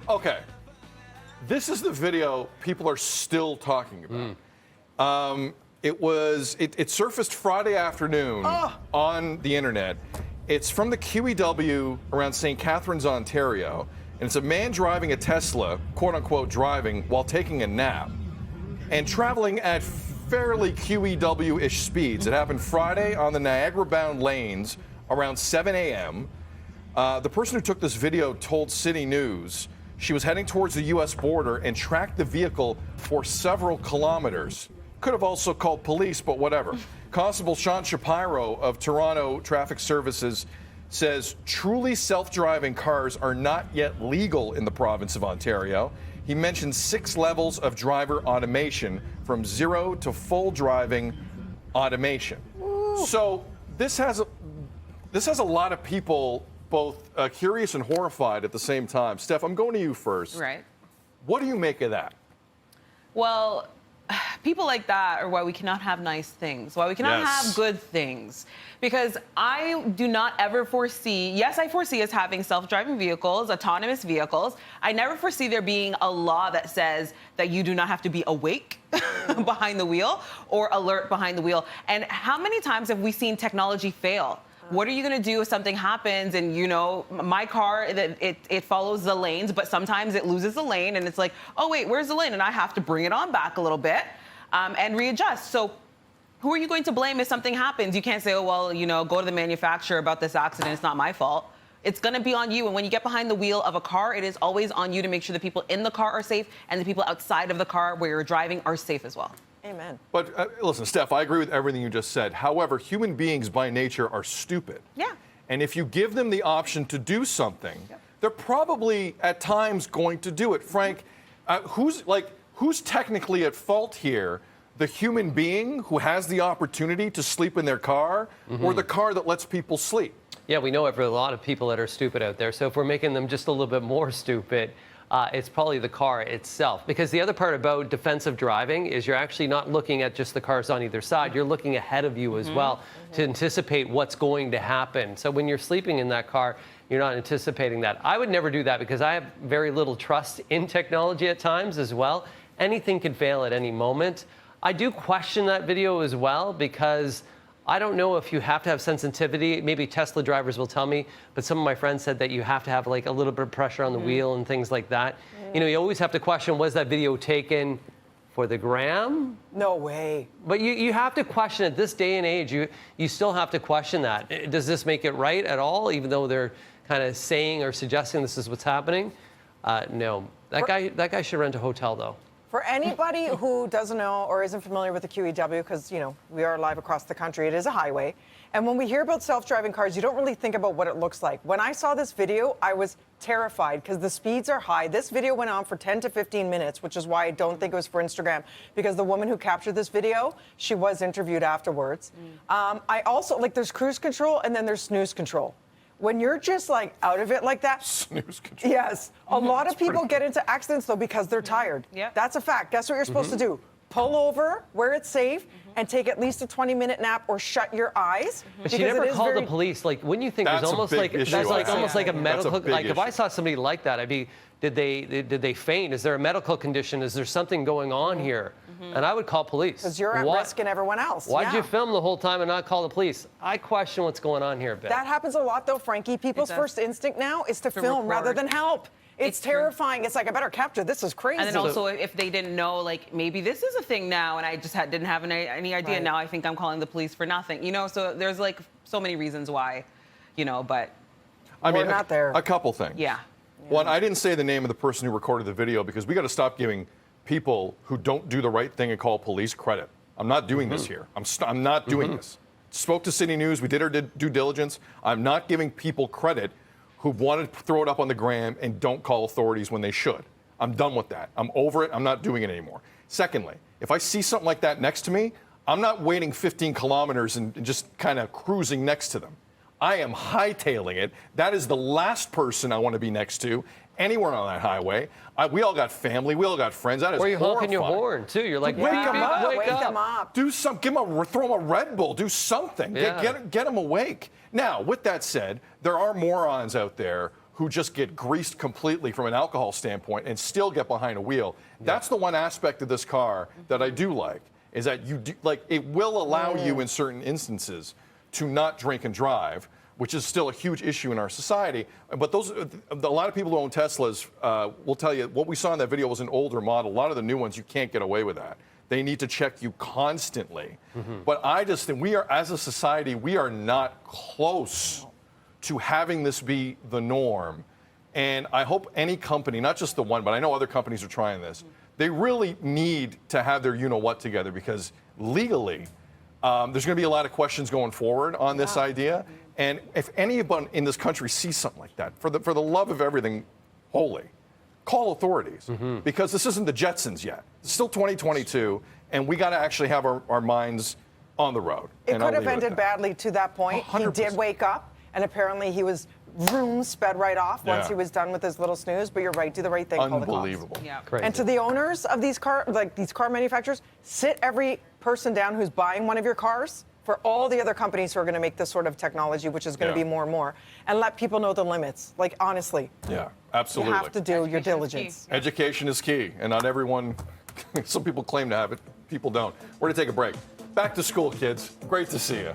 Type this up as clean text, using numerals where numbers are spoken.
Okay. This is the video people are still talking about. It surfaced Friday afternoon on the internet. It's from the QEW around St. Catharines, Ontario, and it's a man driving a Tesla, quote unquote driving, while taking a nap and traveling at fairly QEW-ish speeds. It happened Friday on the Niagara-bound lanes around 7 a.m. The person who took this video told City News she was heading towards the U.S. border and tracked the vehicle for several kilometers. Could have also called police, but whatever. Constable Sean Shapiro of Toronto Traffic Services says truly self-driving cars are not yet legal in the province of Ontario. He mentioned 6 levels of driver automation, from 0 to full driving automation. Ooh. So this has a lot of people both curious and horrified at the same time. Steph, I'm going to you first. Right. What do you make of that? Well, people like that are why we cannot have nice things, why we cannot have good things. Because I do not ever foresee, yes, I foresee us having self-driving vehicles, autonomous vehicles. I never foresee there being a law that says that you do not have to be awake behind the wheel or alert behind the wheel. And how many times have we seen technology fail? What are you going to do if something happens and, you know, my car, it follows the lanes, but sometimes it loses the lane and it's like, oh, wait, where's the lane? And I have to bring it on back a little bit and readjust. So who are you going to blame if something happens? You can't say, oh, well, you know, go to the manufacturer about this accident. It's not my fault. It's going to be on you. And when you get behind the wheel of a car, it is always on you to make sure the people in the car are safe and the people outside of the car where you're driving are safe as well. Amen. But listen, Steph, I agree with everything you just said. However, human beings by nature are stupid. Yeah. And if you give them the option to do something, they're probably at times going to do it. Frank, who's technically at fault here? The human being who has the opportunity to sleep in their car, or the car that lets people sleep? Yeah, we know a lot of people that are stupid out there. So if we're making them just a little bit more stupid, it's probably the car itself. Because the other part about defensive driving is you're actually not looking at just the cars on either side. You're looking ahead of you as well to anticipate what's going to happen. So when you're sleeping in that car, you're not anticipating that. I would never do that because I have very little trust in technology at times as well. Anything can fail at any moment. I do question that video as well because I don't know if you have to have sensitivity. Maybe Tesla drivers will tell me, but some of my friends said that you have to have like a little bit of pressure on the wheel and things like that. You know, you always have to question, was that video taken for the gram? No way. But you have to question it. This day and age, you still have to question that. Does this make it right at all, even though they're kind of saying or suggesting this is what's happening? No. That guy should rent a hotel, though. For anybody who doesn't know or isn't familiar with the QEW, because, you know, we are live across the country, it is a highway. And when we hear about self-driving cars, you don't really think about what it looks like. When I saw this video, I was terrified because the speeds are high. This video went on for 10 to 15 minutes, which is why I don't think it was for Instagram, because the woman who captured this video, she was interviewed afterwards. I also, like, there's cruise control and then there's snooze control. When you're just like out of it like that, snooze control. Yes, a lot of people get into accidents though because they're tired. Yeah, that's a fact. Guess what you're supposed to do? Pull over where it's safe and take at least a 20-minute nap or shut your eyes. But she never called the police. Like, wouldn't you think there's almost like almost like a medical, like if I saw somebody like that, I'd be, did they faint? Is there a medical condition? Is there something going on here? And I would call police. Because you're at risk and everyone else. Why'd you film the whole time and not call the police? I question what's going on here a bit. That happens a lot though, Frankie. People's first instinct now is to film rather than help. It's terrifying. It's like, I better capture. This is crazy. And then also, if they didn't know, like, maybe this is a thing now, and I just didn't have any idea. Now I think I'm calling the police for nothing. You know, so there's, like, so many reasons why, you know, but... I mean, we're not there. A couple things. Yeah. One, I didn't say the name of the person who recorded the video because we got to stop giving people who don't do the right thing and call police credit. I'm not doing this here. I'm not doing this. Spoke to City News. We did our due diligence. I'm not giving people credit who want to throw it up on the gram and don't call authorities when they should. I'm done with that. I'm over it. I'm not doing it anymore. Secondly, if I see something like that next to me, I'm not waiting 15 kilometers and just kind of cruising next to them. I am hightailing it. That is the last person I want to be next to anywhere on that highway. We all got family. We all got friends. That is horrifying. Or you're honking your horrifying. horn, too. You're like, wake them up. Wake them up. Do some. Throw them a Red Bull. Do something. Yeah. Get them awake. Now, with that said, there are morons out there who just get greased completely from an alcohol standpoint and still get behind a wheel. That's the one aspect of this car that I do like, is that you do, like, it will allow you in certain instances to not drink and drive, which is still a huge issue in our society. But a lot of people who own Teslas will tell you what we saw in that video was an older model. A lot of the new ones, you can't get away with that. They need to check you constantly. But I just think we are, as a society, we are not close to having this be the norm. And I hope any company, not just the one, but I know other companies are trying this, they really need to have their you-know-what together, because legally, there's going to be a lot of questions going forward on this idea. And if anyone in this country sees something like that, for the love of everything holy, call authorities, because this isn't the Jetsons yet. It's still 2022, and we got to actually have our minds on the road. It could have ended badly to that point. 100%. He did wake up, and apparently he was sped right off once he was done with his little snooze. But you're right, do the right thing. Unbelievable. Yeah. Crazy. And to the owners of these car manufacturers, sit every person down who's buying one of your cars for all the other companies who are going to make this sort of technology, which is going to be more and more, and let people know the limits. Like, honestly. Yeah, absolutely. You have to do your diligence. Education is key, and not everyone, some people claim to have it, people don't. We're going to take a break. Back to school, kids. Great to see you.